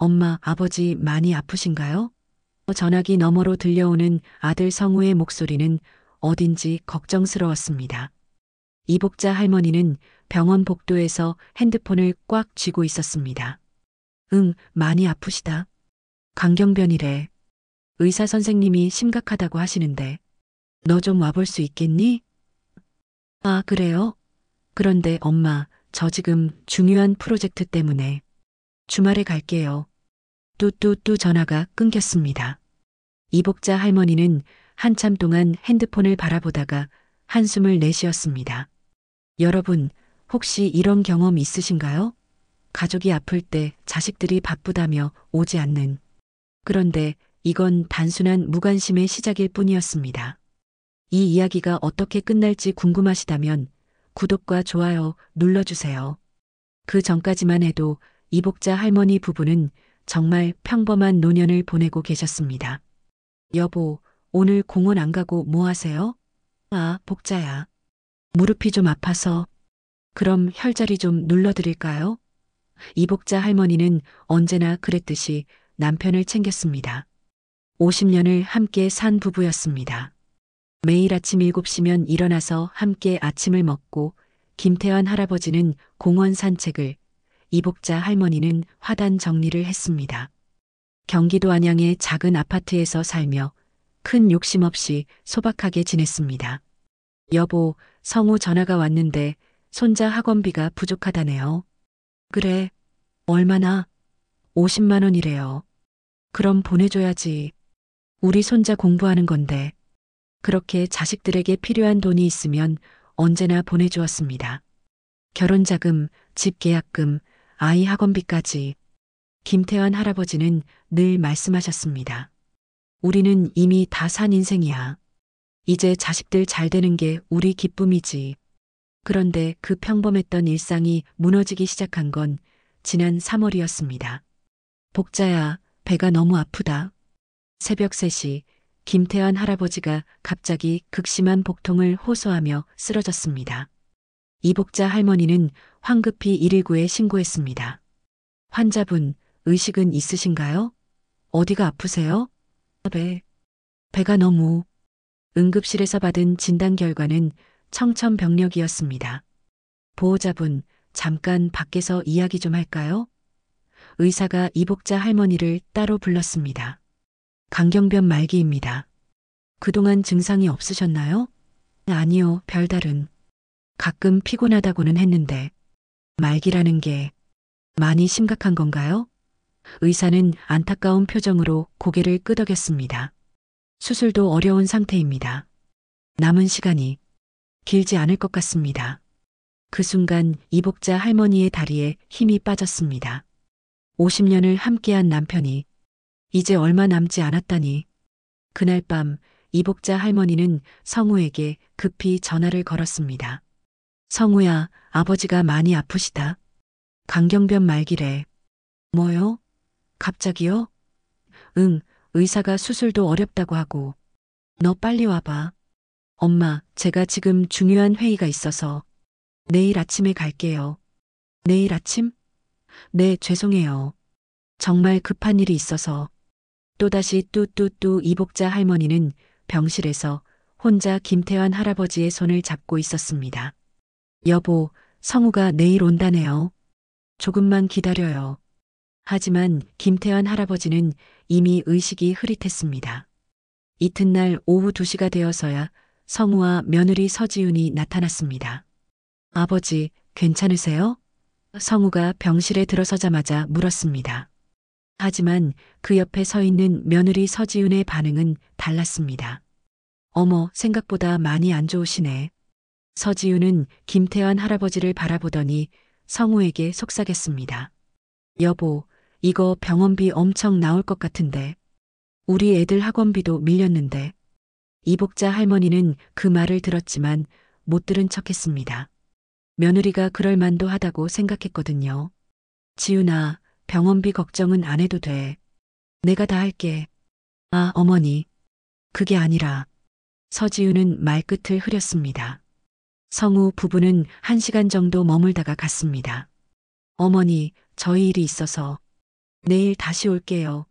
엄마, 아버지 많이 아프신가요? 전화기 너머로 들려오는 아들 성우의 목소리는 어딘지 걱정스러웠습니다. 이복자 할머니는 병원 복도에서 핸드폰을 꽉 쥐고 있었습니다. 응, 많이 아프시다. 강경변이래. 의사 선생님이 심각하다고 하시는데 너 좀 와볼 수 있겠니? 아, 그래요? 그런데 엄마, 저 지금 중요한 프로젝트 때문에 주말에 갈게요. 뚜뚜뚜 전화가 끊겼습니다. 이복자 할머니는 한참 동안 핸드폰을 바라보다가 한숨을 내쉬었습니다. 여러분, 혹시 이런 경험 있으신가요? 가족이 아플 때 자식들이 바쁘다며 오지 않는. 그런데 이건 단순한 무관심의 시작일 뿐이었습니다. 이 이야기가 어떻게 끝날지 궁금하시다면 구독과 좋아요 눌러주세요. 그 전까지만 해도 이복자 할머니 부부는 정말 평범한 노년을 보내고 계셨습니다. 여보, 오늘 공원 안 가고 뭐 하세요? 아, 복자야. 무릎이 좀 아파서. 그럼 혈자리 좀 눌러드릴까요? 이복자 할머니는 언제나 그랬듯이 남편을 챙겼습니다. 50년을 함께 산 부부였습니다. 매일 아침 7시면 일어나서 함께 아침을 먹고 김태환 할아버지는 공원 산책을, 이복자 할머니는 화단 정리를 했습니다. 경기도 안양의 작은 아파트에서 살며 큰 욕심 없이 소박하게 지냈습니다. 여보, 성우 전화가 왔는데 손자 학원비가 부족하다네요. 그래, 얼마나? 50만 원이래요. 그럼 보내줘야지. 우리 손자 공부하는 건데. 그렇게 자식들에게 필요한 돈이 있으면 언제나 보내주었습니다. 결혼자금, 집 계약금, 아이 학원비까지. 김태환 할아버지는 늘 말씀하셨습니다. 우리는 이미 다 산 인생이야. 이제 자식들 잘 되는 게 우리 기쁨이지. 그런데 그 평범했던 일상이 무너지기 시작한 건 지난 3월이었습니다. 복자야, 배가 너무 아프다. 새벽 3시 김태환 할아버지가 갑자기 극심한 복통을 호소하며 쓰러졌습니다. 이복자 할머니는 황급히 119에 신고했습니다. 환자분, 의식은 있으신가요? 어디가 아프세요? 배가 너무. 응급실에서 받은 진단 결과는 청천벽력이었습니다. 보호자분, 잠깐 밖에서 이야기 좀 할까요? 의사가 이복자 할머니를 따로 불렀습니다. 강경변 말기입니다. 그동안 증상이 없으셨나요? 아니요, 별다른. 가끔 피곤하다고는 했는데 말기라는 게 많이 심각한 건가요? 의사는 안타까운 표정으로 고개를 끄덕였습니다. 수술도 어려운 상태입니다. 남은 시간이 길지 않을 것 같습니다. 그 순간 이복자 할머니의 다리에 힘이 빠졌습니다. 50년을 함께한 남편이 이제 얼마 남지 않았다니. 그날 밤 이복자 할머니는 성우에게 급히 전화를 걸었습니다. 성우야, 아버지가 많이 아프시다. 강경변 말기래. 뭐요? 갑자기요? 응, 의사가 수술도 어렵다고 하고. 너 빨리 와봐. 엄마, 제가 지금 중요한 회의가 있어서 내일 아침에 갈게요. 내일 아침? 네, 죄송해요. 정말 급한 일이 있어서. 또다시 뚜뚜뚜 이복자 할머니는 병실에서 혼자 김태환 할아버지의 손을 잡고 있었습니다. 여보, 성우가 내일 온다네요. 조금만 기다려요. 하지만 김태환 할아버지는 이미 의식이 흐릿했습니다. 이튿날 오후 2시가 되어서야 성우와 며느리 서지윤이 나타났습니다. 아버지, 괜찮으세요? 성우가 병실에 들어서자마자 물었습니다. 하지만 그 옆에 서 있는 며느리 서지윤의 반응은 달랐습니다. 어머, 생각보다 많이 안 좋으시네. 서지윤은 김태환 할아버지를 바라보더니 성우에게 속삭였습니다. 여보, 이거 병원비 엄청 나올 것 같은데. 우리 애들 학원비도 밀렸는데. 이복자 할머니는 그 말을 들었지만 못 들은 척했습니다. 며느리가 그럴 만도 하다고 생각했거든요. 지윤아, 병원비 걱정은 안 해도 돼. 내가 다 할게. 아, 어머니. 그게 아니라. 서지윤은 말끝을 흐렸습니다. 성우 부부는 1시간 정도 머물다가 갔습니다. 어머니, 저희 일이 있어서. 내일 다시 올게요.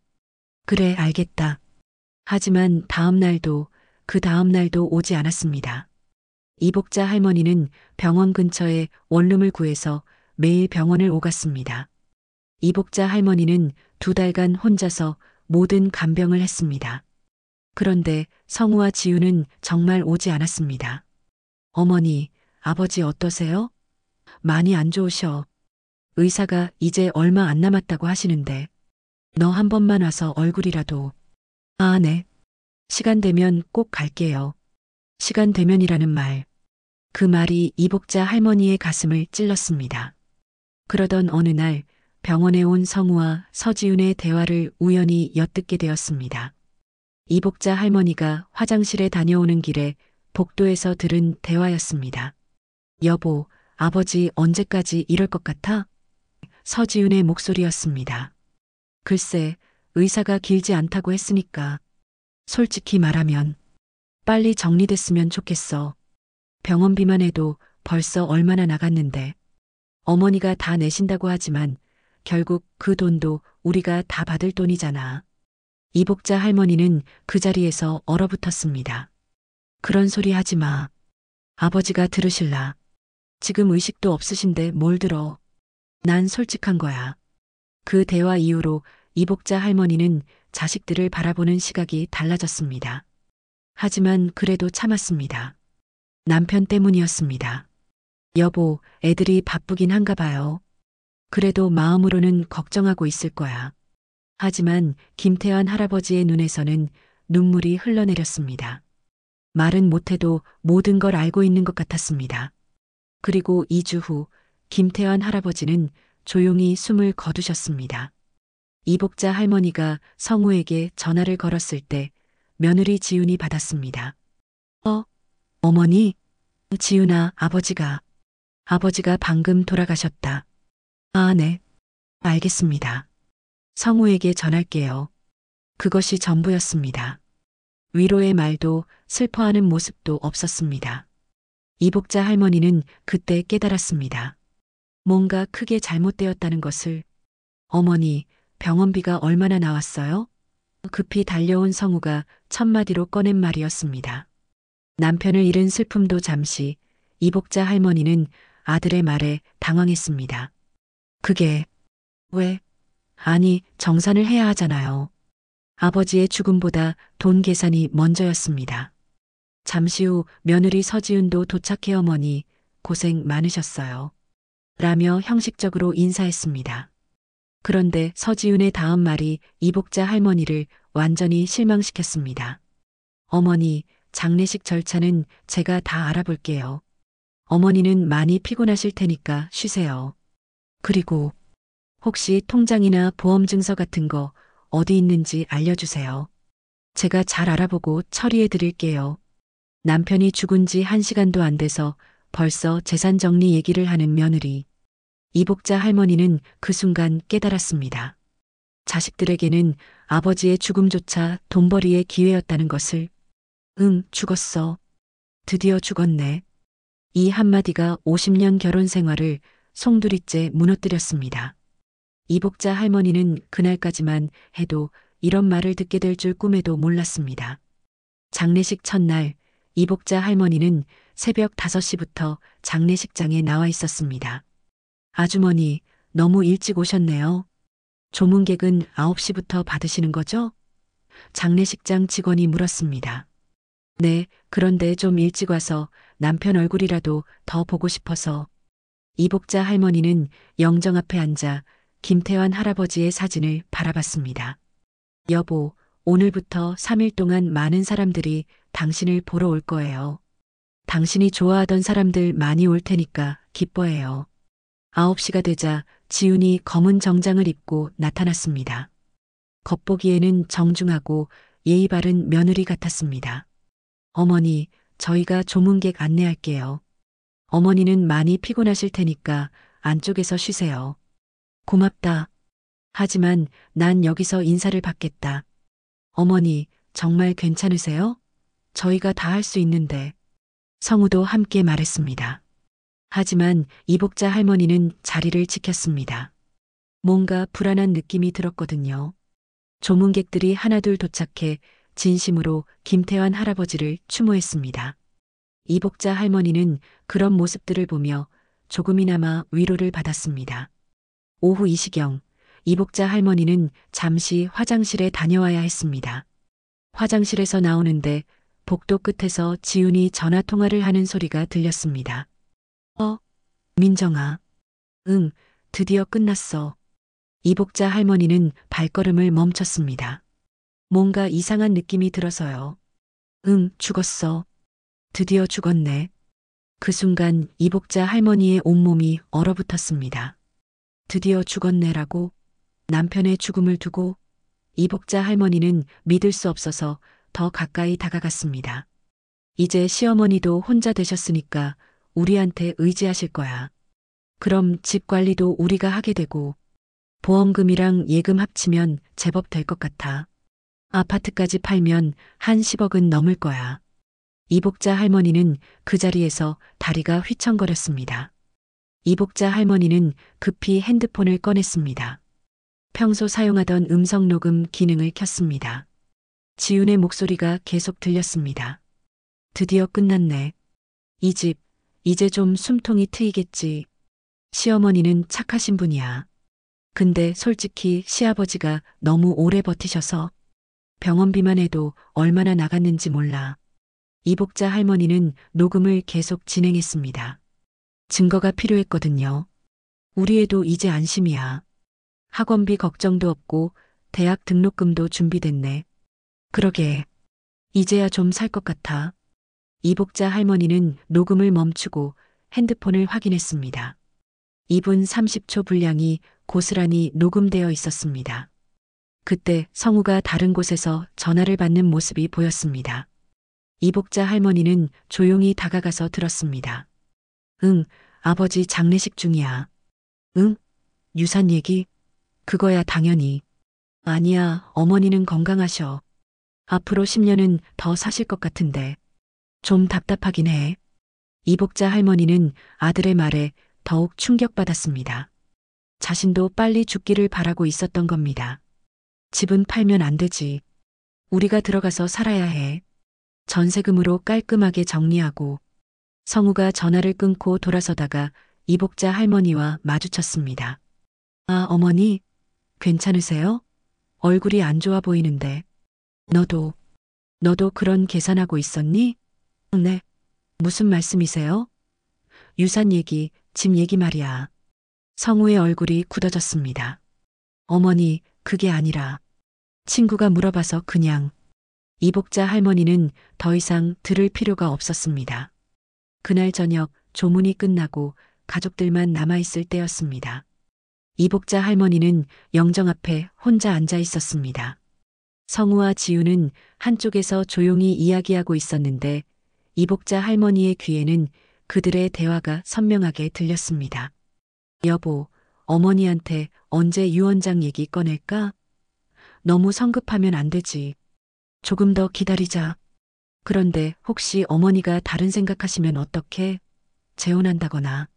그래, 알겠다. 하지만 다음 날도 그 다음 날도 오지 않았습니다. 이복자 할머니는 병원 근처에 원룸을 구해서 매일 병원을 오갔습니다. 이복자 할머니는 2달간 혼자서 모든 간병을 했습니다. 그런데 성우와 지우는 정말 오지 않았습니다. 어머니, 아버지 어떠세요? 많이 안 좋으셔. 의사가 이제 얼마 안 남았다고 하시는데 너 한 번만 와서 얼굴이라도. 아, 네. 시간 되면 꼭 갈게요. 시간 되면이라는 말. 그 말이 이복자 할머니의 가슴을 찔렀습니다. 그러던 어느 날 병원에 온 성우와 서지훈의 대화를 우연히 엿듣게 되었습니다. 이복자 할머니가 화장실에 다녀오는 길에 복도에서 들은 대화였습니다. 여보, 아버지 언제까지 이럴 것 같아? 서지훈의 목소리였습니다. 글쎄, 의사가 길지 않다고 했으니까. 솔직히 말하면 빨리 정리됐으면 좋겠어. 병원비만 해도 벌써 얼마나 나갔는데. 어머니가 다 내신다고 하지만 결국 그 돈도 우리가 다 받을 돈이잖아. 이복자 할머니는 그 자리에서 얼어붙었습니다. 그런 소리 하지 마. 아버지가 들으실라. 지금 의식도 없으신데 뭘 들어. 난 솔직한 거야. 그 대화 이후로 이복자 할머니는 자식들을 바라보는 시각이 달라졌습니다. 하지만 그래도 참았습니다. 남편 때문이었습니다. 여보, 애들이 바쁘긴 한가 봐요. 그래도 마음으로는 걱정하고 있을 거야. 하지만 김태환 할아버지의 눈에서는 눈물이 흘러내렸습니다. 말은 못해도 모든 걸 알고 있는 것 같았습니다. 그리고 2주 후 김태환 할아버지는 조용히 숨을 거두셨습니다. 이복자 할머니가 성우에게 전화를 걸었을 때 며느리 지훈이 받았습니다. 어머니? 지훈아, 아버지가 방금 돌아가셨다. 아, 네. 알겠습니다. 성우에게 전할게요. 그것이 전부였습니다. 위로의 말도 슬퍼하는 모습도 없었습니다. 이복자 할머니는 그때 깨달았습니다. 뭔가 크게 잘못되었다는 것을. 어머니, 병원비가 얼마나 나왔어요? 급히 달려온 성우가 첫마디로 꺼낸 말이었습니다. 남편을 잃은 슬픔도 잠시, 이복자 할머니는 아들의 말에 당황했습니다. 그게 왜? 아니, 정산을 해야 하잖아요. 아버지의 죽음보다 돈 계산이 먼저였습니다. 잠시 후 며느리 서지훈도 도착해 어머니, 고생 많으셨어요. 라며 형식적으로 인사했습니다. 그런데 서지훈의 다음 말이 이복자 할머니를 완전히 실망시켰습니다. 어머니, 장례식 절차는 제가 다 알아볼게요. 어머니는 많이 피곤하실 테니까 쉬세요. 그리고 혹시 통장이나 보험 증서 같은 거 어디 있는지 알려주세요. 제가 잘 알아보고 처리해 드릴게요. 남편이 죽은 지 1시간도 안 돼서 벌써 재산 정리 얘기를 하는 며느리. 이복자 할머니는 그 순간 깨달았습니다. 자식들에게는 아버지의 죽음조차 돈벌이의 기회였다는 것을. 응, 죽었어. 드디어 죽었네. 이 한마디가 50년 결혼 생활을 송두리째 무너뜨렸습니다. 이복자 할머니는 그날까지만 해도 이런 말을 듣게 될 줄 꿈에도 몰랐습니다. 장례식 첫날, 이복자 할머니는 새벽 5시부터 장례식장에 나와 있었습니다. 아주머니, 너무 일찍 오셨네요. 조문객은 9시부터 받으시는 거죠? 장례식장 직원이 물었습니다. 네, 그런데 좀 일찍 와서 남편 얼굴이라도 더 보고 싶어서. 이복자 할머니는 영정 앞에 앉아 김태환 할아버지의 사진을 바라봤습니다. 여보, 오늘부터 3일 동안 많은 사람들이 당신을 보러 올 거예요. 당신이 좋아하던 사람들 많이 올 테니까 기뻐해요. 9시가 되자 지훈이 검은 정장을 입고 나타났습니다. 겉보기에는 정중하고 예의 바른 며느리 같았습니다. 어머니, 저희가 조문객 안내할게요. 어머니는 많이 피곤하실 테니까 안쪽에서 쉬세요. 고맙다. 하지만 난 여기서 인사를 받겠다. 어머니, 정말 괜찮으세요? 저희가 다 할 수 있는데. 성우도 함께 말했습니다. 하지만 이복자 할머니는 자리를 지켰습니다. 뭔가 불안한 느낌이 들었거든요. 조문객들이 하나둘 도착해 진심으로 김태환 할아버지를 추모했습니다. 이복자 할머니는 그런 모습들을 보며 조금이나마 위로를 받았습니다. 오후 이 시경, 이복자 할머니는 잠시 화장실에 다녀와야 했습니다. 화장실에서 나오는데 복도 끝에서 지훈이 전화 통화를 하는 소리가 들렸습니다. 민정아. 응, 드디어 끝났어. 이복자 할머니는 발걸음을 멈췄습니다. 뭔가 이상한 느낌이 들어서요. 응, 죽었어. 드디어 죽었네. 그 순간 이복자 할머니의 온몸이 얼어붙었습니다. 드디어 죽었네라고? 남편의 죽음을 두고? 이복자 할머니는 믿을 수 없어서 더 가까이 다가갔습니다. 이제 시어머니도 혼자 되셨으니까 우리한테 의지하실 거야. 그럼 집 관리도 우리가 하게 되고 보험금이랑 예금 합치면 제법 될 것 같아. 아파트까지 팔면 한 10억은 넘을 거야. 이복자 할머니는 그 자리에서 다리가 휘청거렸습니다. 이복자 할머니는 급히 핸드폰을 꺼냈습니다. 평소 사용하던 음성 녹음 기능을 켰습니다. 지훈의 목소리가 계속 들렸습니다. 드디어 끝났네. 이 집, 이제 좀 숨통이 트이겠지. 시어머니는 착하신 분이야. 근데 솔직히 시아버지가 너무 오래 버티셔서 병원비만 해도 얼마나 나갔는지 몰라. 이복자 할머니는 녹음을 계속 진행했습니다. 증거가 필요했거든요. 우리 애도 이제 안심이야. 학원비 걱정도 없고 대학 등록금도 준비됐네. 그러게. 이제야 좀 살 것 같아. 이복자 할머니는 녹음을 멈추고 핸드폰을 확인했습니다. 2분 30초 분량이 고스란히 녹음되어 있었습니다. 그때 성우가 다른 곳에서 전화를 받는 모습이 보였습니다. 이복자 할머니는 조용히 다가가서 들었습니다. 응, 아버지 장례식 중이야. 응? 유산 얘기? 그거야 당연히. 아니야, 어머니는 건강하셔. 앞으로 10년은 더 사실 것 같은데. 좀 답답하긴 해. 이복자 할머니는 아들의 말에 더욱 충격받았습니다. 자신도 빨리 죽기를 바라고 있었던 겁니다. 집은 팔면 안 되지. 우리가 들어가서 살아야 해. 전세금으로 깔끔하게 정리하고. 성우가 전화를 끊고 돌아서다가 이복자 할머니와 마주쳤습니다. 아, 어머니, 괜찮으세요? 얼굴이 안 좋아 보이는데. 너도 그런 계산하고 있었니? 네. 무슨 말씀이세요? 유산 얘기, 집 얘기 말이야. 성우의 얼굴이 굳어졌습니다. 어머니, 그게 아니라. 친구가 물어봐서 그냥. 이복자 할머니는 더 이상 들을 필요가 없었습니다. 그날 저녁 조문이 끝나고 가족들만 남아있을 때였습니다. 이복자 할머니는 영정 앞에 혼자 앉아 있었습니다. 성우와 지우는 한쪽에서 조용히 이야기하고 있었는데 이복자 할머니의 귀에는 그들의 대화가 선명하게 들렸습니다. 여보, 어머니한테 언제 유언장 얘기 꺼낼까? 너무 성급하면 안 되지. 조금 더 기다리자. 그런데 혹시 어머니가 다른 생각하시면 어떡해? 재혼한다거나.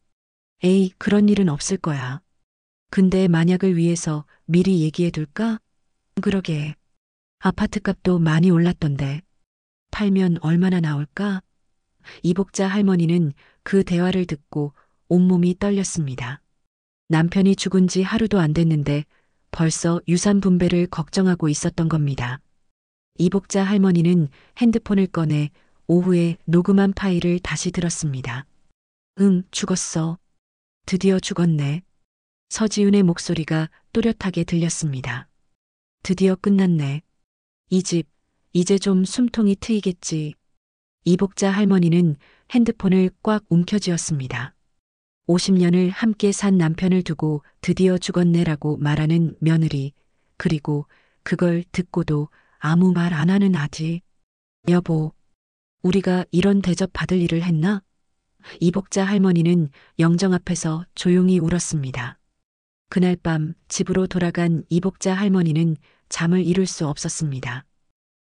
에이, 그런 일은 없을 거야. 근데 만약을 위해서 미리 얘기해둘까? 그러게. 아파트 값도 많이 올랐던데. 팔면 얼마나 나올까? 이복자 할머니는 그 대화를 듣고 온몸이 떨렸습니다. 남편이 죽은 지 하루도 안 됐는데 벌써 유산 분배를 걱정하고 있었던 겁니다. 이복자 할머니는 핸드폰을 꺼내 오후에 녹음한 파일을 다시 들었습니다. 응, 죽었어. 드디어 죽었네. 서지훈의 목소리가 또렷하게 들렸습니다. 드디어 끝났네. 이 집, 이제 좀 숨통이 트이겠지. 이복자 할머니는 핸드폰을 꽉 움켜쥐었습니다. 50년을 함께 산 남편을 두고 드디어 죽었네라고 말하는 며느리, 그리고 그걸 듣고도 아무 말 안 하는 아지. 여보, 우리가 이런 대접 받을 일을 했나? 이복자 할머니는 영정 앞에서 조용히 울었습니다. 그날 밤 집으로 돌아간 이복자 할머니는 잠을 이룰 수 없었습니다.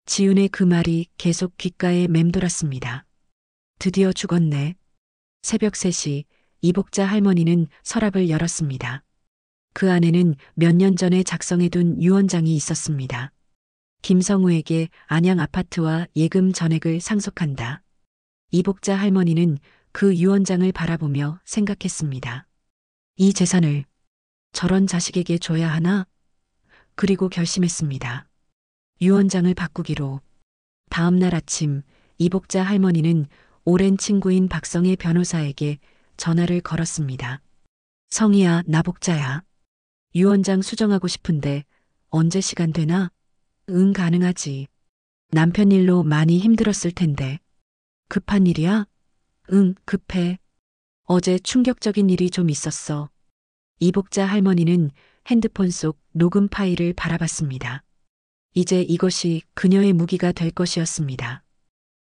지훈의 그 말이 계속 귓가에 맴돌았습니다. 드디어 죽었네. 새벽 3시 이복자 할머니는 서랍을 열었습니다. 그 안에는 몇 년 전에 작성해둔 유언장이 있었습니다. 김성우에게 안양 아파트와 예금 전액을 상속한다. 이복자 할머니는 그 유언장을 바라보며 생각했습니다. 이 재산을 저런 자식에게 줘야 하나? 그리고 결심했습니다. 유언장을 바꾸기로. 다음 날 아침 이복자 할머니는 오랜 친구인 박성의 변호사에게 전화를 걸었습니다. 성희야, 나 복자야. 유언장 수정하고 싶은데 언제 시간 되나? 응, 가능하지. 남편 일로 많이 힘들었을 텐데. 급한 일이야? 응, 급해. 어제 충격적인 일이 좀 있었어. 이복자 할머니는 핸드폰 속 녹음 파일을 바라봤습니다. 이제 이것이 그녀의 무기가 될 것이었습니다.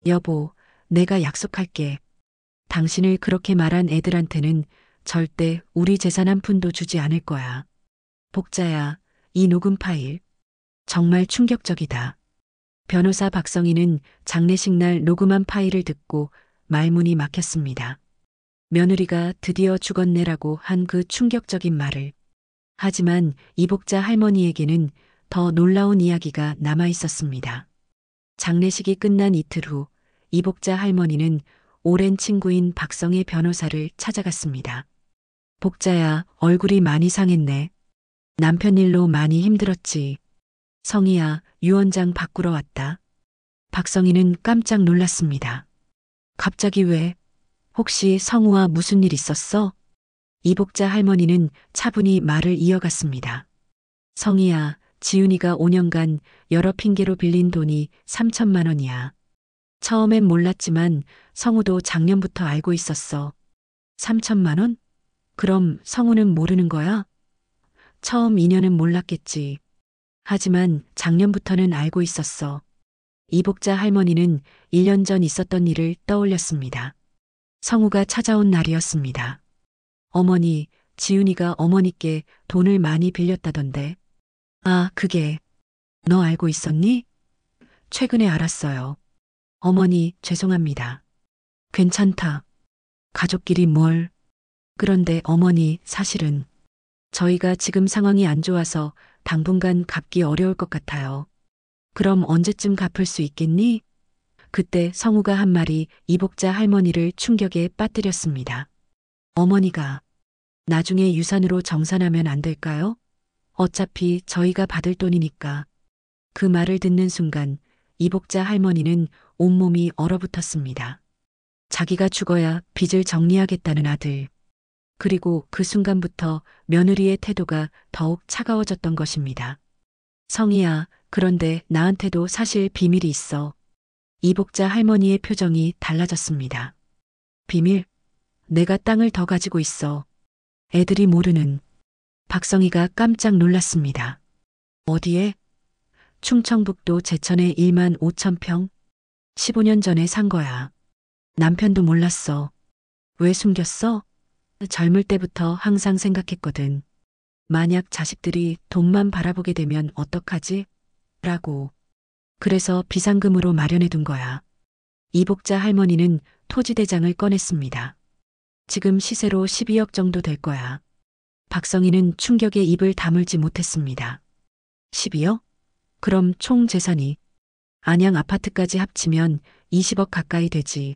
여보, 내가 약속할게. 당신을 그렇게 말한 애들한테는 절대 우리 재산 한 푼도 주지 않을 거야. 복자야, 이 녹음 파일. 정말 충격적이다. 변호사 박성희는 장례식 날 녹음한 파일을 듣고 말문이 막혔습니다. 며느리가 드디어 죽었네라고 한 그 충격적인 말을. 하지만 이복자 할머니에게는 더 놀라운 이야기가 남아 있었습니다. 장례식이 끝난 이틀 후 이복자 할머니는 오랜 친구인 박성의 변호사를 찾아갔습니다. 복자야, 얼굴이 많이 상했네. 남편 일로 많이 힘들었지. 성희야, 유언장 바꾸러 왔다. 박성희는 깜짝 놀랐습니다. 갑자기 왜? 혹시 성우와 무슨 일 있었어? 이복자 할머니는 차분히 말을 이어갔습니다. 성희야, 지훈이가 5년간 여러 핑계로 빌린 돈이 3천만 원이야. 처음엔 몰랐지만 성우도 작년부터 알고 있었어. 3천만 원? 그럼 성우는 모르는 거야? 처음 2년은 몰랐겠지. 하지만 작년부터는 알고 있었어. 이복자 할머니는 1년 전 있었던 일을 떠올렸습니다. 성우가 찾아온 날이었습니다. 어머니, 지훈이가 어머니께 돈을 많이 빌렸다던데. 아, 그게. 너 알고 있었니? 최근에 알았어요. 어머니, 죄송합니다. 괜찮다. 가족끼리 뭘. 그런데 어머니, 사실은 저희가 지금 상황이 안 좋아서 당분간 갚기 어려울 것 같아요. 그럼 언제쯤 갚을 수 있겠니? 그때 성우가 한 말이 이복자 할머니를 충격에 빠뜨렸습니다. 어머니가 나중에 유산으로 정산하면 안 될까요? 어차피 저희가 받을 돈이니까. 그 말을 듣는 순간 이복자 할머니는 온몸이 얼어붙었습니다. 자기가 죽어야 빚을 정리하겠다는 아들. 그리고 그 순간부터 며느리의 태도가 더욱 차가워졌던 것입니다. 성희야, 그런데 나한테도 사실 비밀이 있어. 이복자 할머니의 표정이 달라졌습니다. 비밀? 내가 땅을 더 가지고 있어. 애들이 모르는. 박성희가 깜짝 놀랐습니다. 어디에? 충청북도 제천에 1만 5천 평? 15년 전에 산 거야. 남편도 몰랐어. 왜 숨겼어? 젊을 때부터 항상 생각했거든. 만약 자식들이 돈만 바라보게 되면 어떡하지? 라고. 그래서 비상금으로 마련해 둔 거야. 이복자 할머니는 토지대장을 꺼냈습니다. 지금 시세로 12억 정도 될 거야. 박성희는 충격에 입을 다물지 못했습니다. 12억? 그럼 총 재산이 안양 아파트까지 합치면 20억 가까이 되지.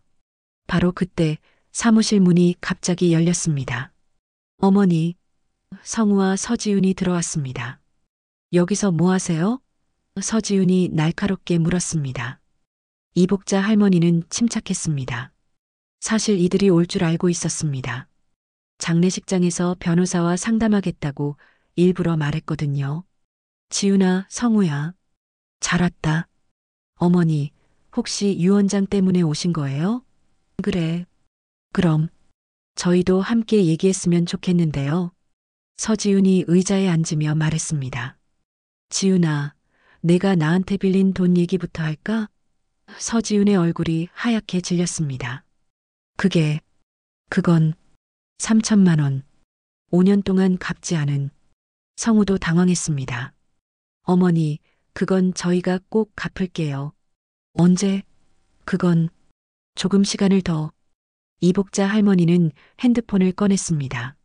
바로 그때 사무실 문이 갑자기 열렸습니다. 어머니, 성우와 서지훈이 들어왔습니다. 여기서 뭐 하세요? 서지훈이 날카롭게 물었습니다. 이복자 할머니는 침착했습니다. 사실 이들이 올 줄 알고 있었습니다. 장례식장에서 변호사와 상담하겠다고 일부러 말했거든요. 지훈아, 성우야. 잘 왔다. 어머니, 혹시 유언장 때문에 오신 거예요? 그래. 그럼 저희도 함께 얘기했으면 좋겠는데요. 서지훈이 의자에 앉으며 말했습니다. 지훈아, 내가 나한테 빌린 돈 얘기부터 할까? 서지훈의 얼굴이 하얗게 질렸습니다. 그건 3천만 원. 5년 동안 갚지 않은. 성우도 당황했습니다. 어머니, 그건 저희가 꼭 갚을게요. 언제? 그건 조금 시간을 더. 이복자 할머니는 핸드폰을 꺼냈습니다.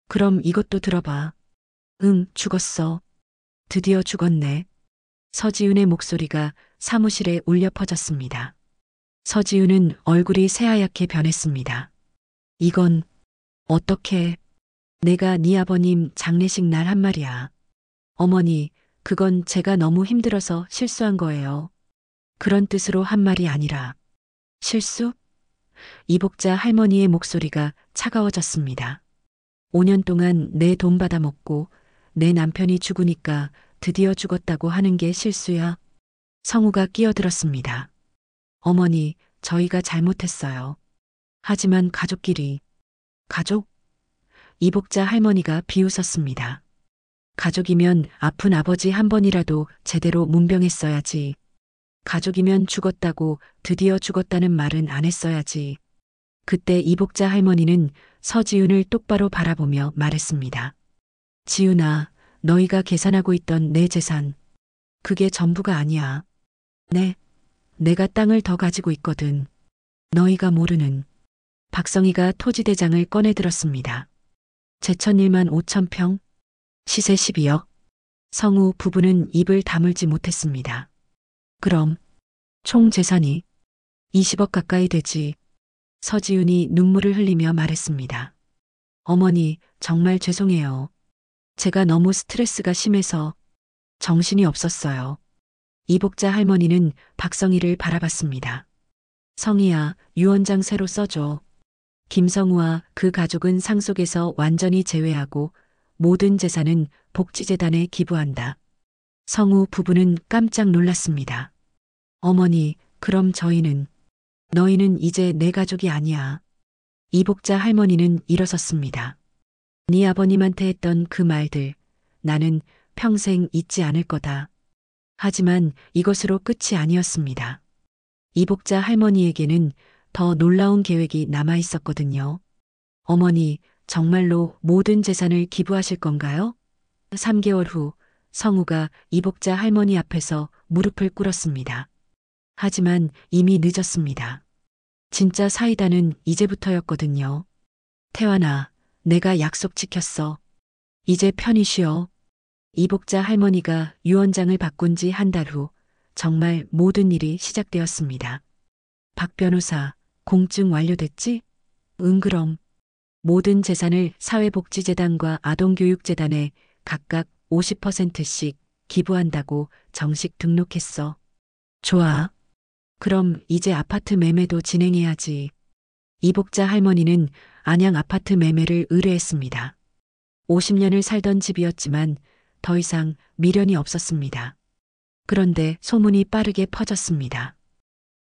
그럼 이것도 들어봐. 응, 죽었어. 드디어 죽었네. 서지윤의 목소리가 사무실에 울려 퍼졌습니다. 서지윤은 얼굴이 새하얗게 변했습니다. 이건 어떻게 내가 네 아버님 장례식 날 한 말이야. 어머니, 그건 제가 너무 힘들어서 실수한 거예요. 그런 뜻으로 한 말이 아니라 실수? 이복자 할머니의 목소리가 차가워졌습니다. 5년 동안 내 돈 받아먹고 내 남편이 죽으니까 드디어 죽었다고 하는 게 실수야. 성우가 끼어들었습니다. 어머니, 저희가 잘못했어요. 하지만 가족끼리, 가족? 이복자 할머니가 비웃었습니다. 가족이면 아픈 아버지 한 번이라도 제대로 문병했어야지. 가족이면 죽었다고 드디어 죽었다는 말은 안 했어야지. 그때 이복자 할머니는 서지윤을 똑바로 바라보며 말했습니다. 지윤아, 너희가 계산하고 있던 내 재산, 그게 전부가 아니야. 네, 내가 땅을 더 가지고 있거든. 너희가 모르는. 박성희가 토지대장을 꺼내 들었습니다. 제천 1만 5천 평, 시세 12억. 성우 부부는 입을 다물지 못했습니다. 그럼 총 재산이 20억 가까이 되지. 서지윤이 눈물을 흘리며 말했습니다. 어머니, 정말 죄송해요. 제가 너무 스트레스가 심해서 정신이 없었어요. 이복자 할머니는 박성희를 바라봤습니다. 성희야, 유언장 새로 써줘. 김성우와 그 가족은 상속에서 완전히 제외하고 모든 재산은 복지재단에 기부한다. 성우 부부는 깜짝 놀랐습니다. 어머니, 그럼 저희는, 너희는 이제 내 가족이 아니야. 이복자 할머니는 일어섰습니다. 네 아버님한테 했던 그 말들, 나는 평생 잊지 않을 거다. 하지만 이것으로 끝이 아니었습니다. 이복자 할머니에게는 더 놀라운 계획이 남아 있었거든요. 어머니, 정말로 모든 재산을 기부하실 건가요? 3개월 후 성우가 이복자 할머니 앞에서 무릎을 꿇었습니다. 하지만 이미 늦었습니다. 진짜 사이다는 이제부터였거든요. 태환아, 내가 약속 지켰어. 이제 편히 쉬어. 이복자 할머니가 유언장을 바꾼 지 한 달 후 정말 모든 일이 시작되었습니다. 박 변호사, 공증 완료됐지? 응, 그럼. 모든 재산을 사회복지재단과 아동교육재단에 각각 50%씩 기부한다고 정식 등록했어. 좋아. 그럼 이제 아파트 매매도 진행해야지. 이복자 할머니는 안양 아파트 매매를 의뢰했습니다. 50년을 살던 집이었지만 더 이상 미련이 없었습니다. 그런데 소문이 빠르게 퍼졌습니다.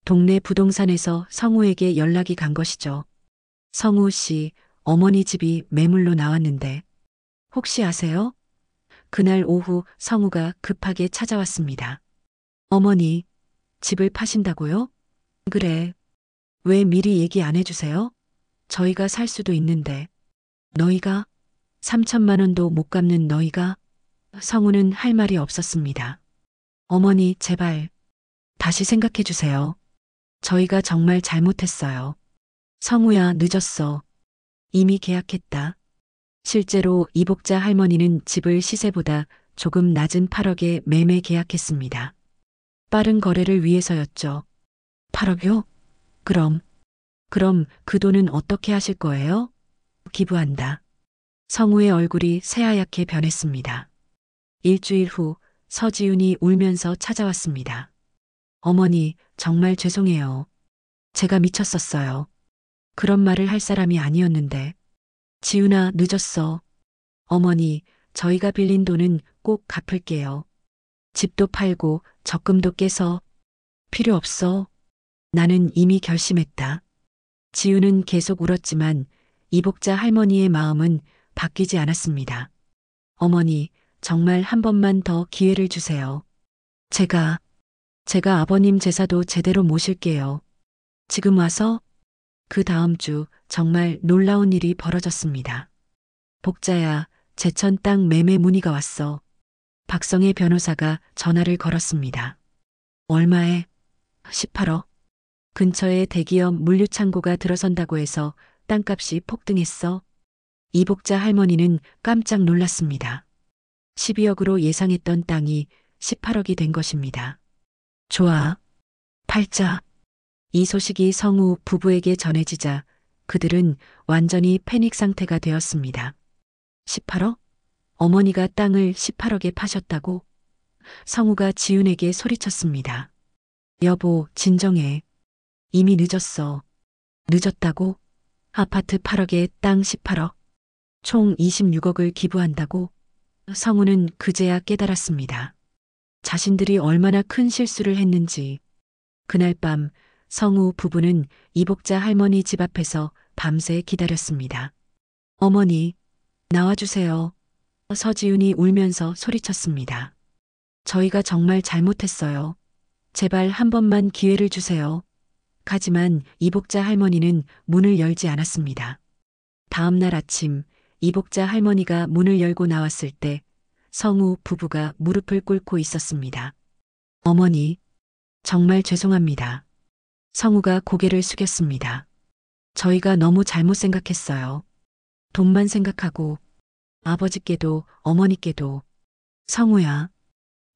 동네 부동산에서 성우에게 연락이 간 것이죠. 성우 씨, 어머니 집이 매물로 나왔는데 혹시 아세요? 그날 오후 성우가 급하게 찾아왔습니다. 어머니, 집을 파신다고요? 그래. 왜 미리 얘기 안 해주세요? 저희가 살 수도 있는데. 너희가? 3천만 원도 못 갚는 너희가? 성우는 할 말이 없었습니다. 어머니, 제발. 다시 생각해 주세요. 저희가 정말 잘못했어요. 성우야, 늦었어. 이미 계약했다. 실제로 이복자 할머니는 집을 시세보다 조금 낮은 8억에 매매 계약했습니다. 빠른 거래를 위해서였죠. 8억요? 그럼 그 돈은 어떻게 하실 거예요? 기부한다. 성우의 얼굴이 새하얗게 변했습니다. 일주일 후 서지윤이 울면서 찾아왔습니다. 어머니, 정말 죄송해요. 제가 미쳤었어요. 그런 말을 할 사람이 아니었는데. 지윤아, 늦었어. 어머니, 저희가 빌린 돈은 꼭 갚을게요. 집도 팔고 적금도 깨서. 필요 없어. 나는 이미 결심했다. 지윤은 계속 울었지만 이복자 할머니의 마음은 바뀌지 않았습니다. 어머니, 정말 한 번만 더 기회를 주세요. 제가 아버님 제사도 제대로 모실게요. 지금 와서? 그 다음 주 정말 놀라운 일이 벌어졌습니다. 복자야, 제천 땅 매매 문의가 왔어. 박성애 변호사가 전화를 걸었습니다. 얼마에? 18억. 근처에 대기업 물류창고가 들어선다고 해서 땅값이 폭등했어. 이복자 할머니는 깜짝 놀랐습니다. 12억으로 예상했던 땅이 18억이 된 것입니다. 좋아. 팔자. 이 소식이 성우 부부에게 전해지자 그들은 완전히 패닉 상태가 되었습니다. 18억? 어머니가 땅을 18억에 파셨다고? 성우가 지훈에게 소리쳤습니다. 여보, 진정해. 이미 늦었어. 늦었다고? 아파트 8억에 땅 18억. 총 26억을 기부한다고? 성우는 그제야 깨달았습니다. 자신들이 얼마나 큰 실수를 했는지. 그날 밤 성우 부부는 이복자 할머니 집 앞에서 밤새 기다렸습니다. 어머니, 나와주세요. 서지훈이 울면서 소리쳤습니다. 저희가 정말 잘못했어요. 제발 한 번만 기회를 주세요. 하지만 이복자 할머니는 문을 열지 않았습니다. 다음 날 아침 이복자 할머니가 문을 열고 나왔을 때 성우 부부가 무릎을 꿇고 있었습니다. 어머니, 정말 죄송합니다. 성우가 고개를 숙였습니다. 저희가 너무 잘못 생각했어요. 돈만 생각하고 아버지께도 어머니께도. 성우야.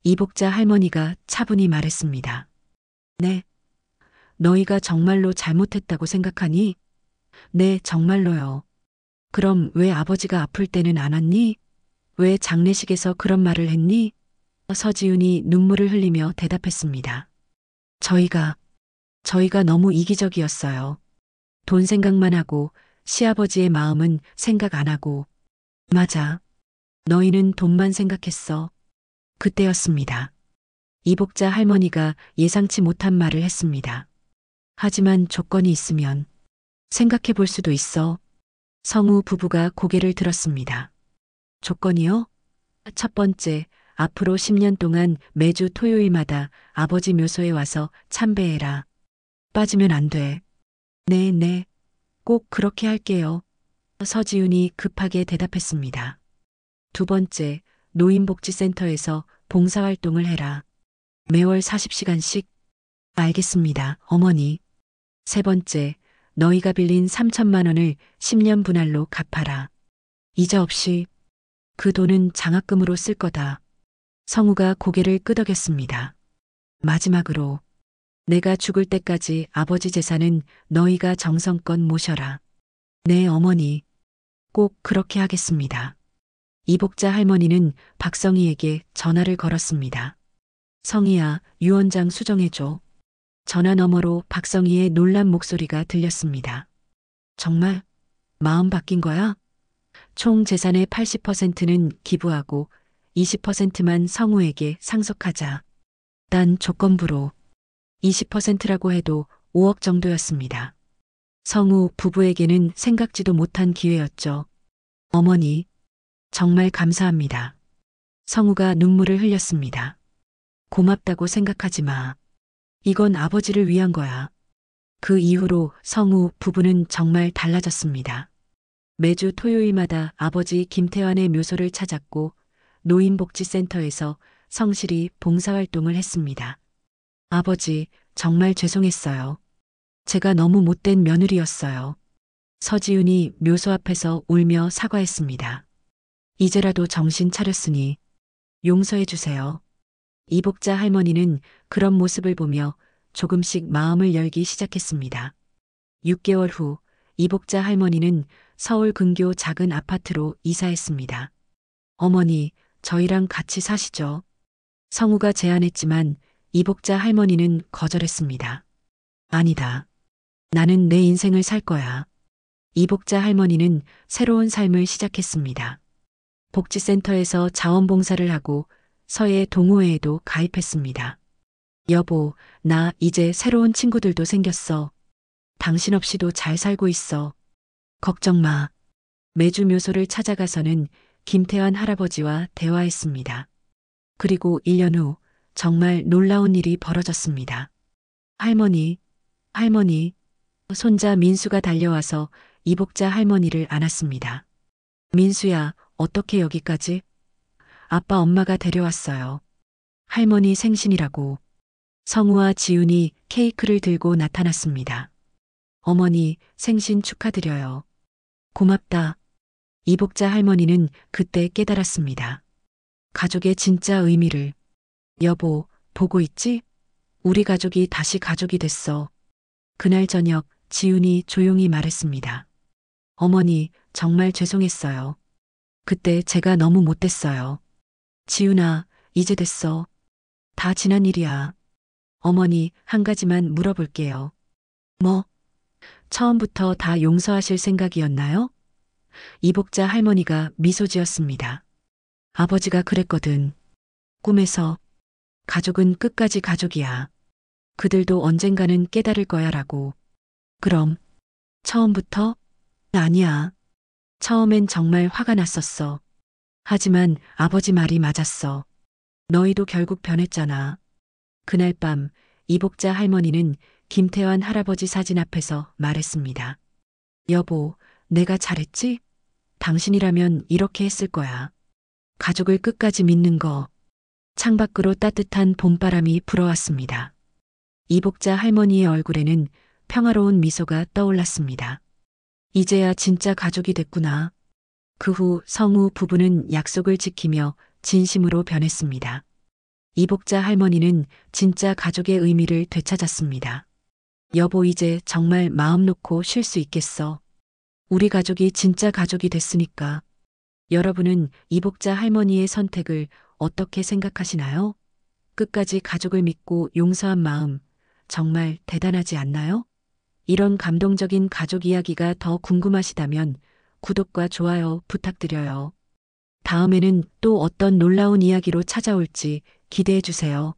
이복자 할머니가 차분히 말했습니다. 네. 너희가 정말로 잘못했다고 생각하니? 네, 정말로요. 그럼 왜 아버지가 아플 때는 안 왔니? 왜 장례식에서 그런 말을 했니? 서지훈이 눈물을 흘리며 대답했습니다. 저희가 너무 이기적이었어요. 돈 생각만 하고 시아버지의 마음은 생각 안 하고. 맞아. 너희는 돈만 생각했어. 그때였습니다. 이복자 할머니가 예상치 못한 말을 했습니다. 하지만 조건이 있으면 생각해 볼 수도 있어. 성우 부부가 고개를 들었습니다. 조건이요? 첫 번째, 앞으로 10년 동안 매주 토요일마다 아버지 묘소에 와서 참배해라. 빠지면 안 돼. 네. 꼭 그렇게 할게요. 서지훈이 급하게 대답했습니다. 두 번째, 노인복지센터에서 봉사활동을 해라. 매월 40시간씩? 알겠습니다, 어머니. 세 번째, 너희가 빌린 3천만 원을 10년 분할로 갚아라. 이자 없이. 그 돈은 장학금으로 쓸 거다. 성우가 고개를 끄덕였습니다. 마지막으로, 내가 죽을 때까지 아버지 재산은 너희가 정성껏 모셔라. 네, 어머니. 꼭 그렇게 하겠습니다. 이복자 할머니는 박성희에게 전화를 걸었습니다. 성희야, 유언장 수정해줘. 전화 너머로 박성희의 놀란 목소리가 들렸습니다. 정말? 마음 바뀐 거야? 총 재산의 80%는 기부하고 20%만 성우에게 상속하자. 단 조건부로. 20%라고 해도 5억 정도였습니다. 성우 부부에게는 생각지도 못한 기회였죠. 어머니, 정말 감사합니다. 성우가 눈물을 흘렸습니다. 고맙다고 생각하지 마. 이건 아버지를 위한 거야. 그 이후로 성우 부부는 정말 달라졌습니다. 매주 토요일마다 아버지 김태환의 묘소를 찾았고 노인복지센터에서 성실히 봉사활동을 했습니다. 아버지, 정말 죄송했어요. 제가 너무 못된 며느리였어요. 서지훈이 묘소 앞에서 울며 사과했습니다. 이제라도 정신 차렸으니 용서해 주세요. 이복자 할머니는 그런 모습을 보며 조금씩 마음을 열기 시작했습니다. 6개월 후 이복자 할머니는 서울 근교 작은 아파트로 이사했습니다. 어머니, 저희랑 같이 사시죠. 성우가 제안했지만 이복자 할머니는 거절했습니다. 아니다. 나는 내 인생을 살 거야. 이복자 할머니는 새로운 삶을 시작했습니다. 복지센터에서 자원봉사를 하고 서예 동호회에도 가입했습니다. 여보, 나 이제 새로운 친구들도 생겼어. 당신 없이도 잘 살고 있어. 걱정 마. 매주 묘소를 찾아가서는 김태환 할아버지와 대화했습니다. 그리고 1년 후 정말 놀라운 일이 벌어졌습니다. 할머니, 손자 민수가 달려와서 이복자 할머니를 안았습니다. 민수야, 어떻게 여기까지? 아빠 엄마가 데려왔어요. 할머니 생신이라고. 성우와 지훈이 케이크를 들고 나타났습니다. 어머니, 생신 축하드려요. 고맙다. 이복자 할머니는 그때 깨달았습니다. 가족의 진짜 의미를. 여보, 보고 있지? 우리 가족이 다시 가족이 됐어. 그날 저녁 지훈이 조용히 말했습니다. 어머니, 정말 죄송했어요. 그때 제가 너무 못됐어요. 지훈아, 이제 됐어. 다 지난 일이야. 어머니, 한 가지만 물어볼게요. 뭐? 처음부터 다 용서하실 생각이었나요? 이복자 할머니가 미소 지었습니다. 아버지가 그랬거든. 꿈에서 가족은 끝까지 가족이야. 그들도 언젠가는 깨달을 거야 라고. 그럼 처음부터? 아니야. 처음엔 정말 화가 났었어. 하지만 아버지 말이 맞았어. 너희도 결국 변했잖아. 그날 밤 이복자 할머니는 김태환 할아버지 사진 앞에서 말했습니다. 여보, 내가 잘했지? 당신이라면 이렇게 했을 거야. 가족을 끝까지 믿는 거. 창밖으로 따뜻한 봄바람이 불어왔습니다. 이복자 할머니의 얼굴에는 평화로운 미소가 떠올랐습니다. 이제야 진짜 가족이 됐구나. 그 후 성우 부부는 약속을 지키며 진심으로 변했습니다. 이복자 할머니는 진짜 가족의 의미를 되찾았습니다. 여보, 이제 정말 마음 놓고 쉴 수 있겠어. 우리 가족이 진짜 가족이 됐으니까. 여러분은 이복자 할머니의 선택을 어떻게 생각하시나요? 끝까지 가족을 믿고 용서한 마음, 정말 대단하지 않나요? 이런 감동적인 가족 이야기가 더 궁금하시다면 구독과 좋아요 부탁드려요. 다음에는 또 어떤 놀라운 이야기로 찾아올지 기대해 주세요.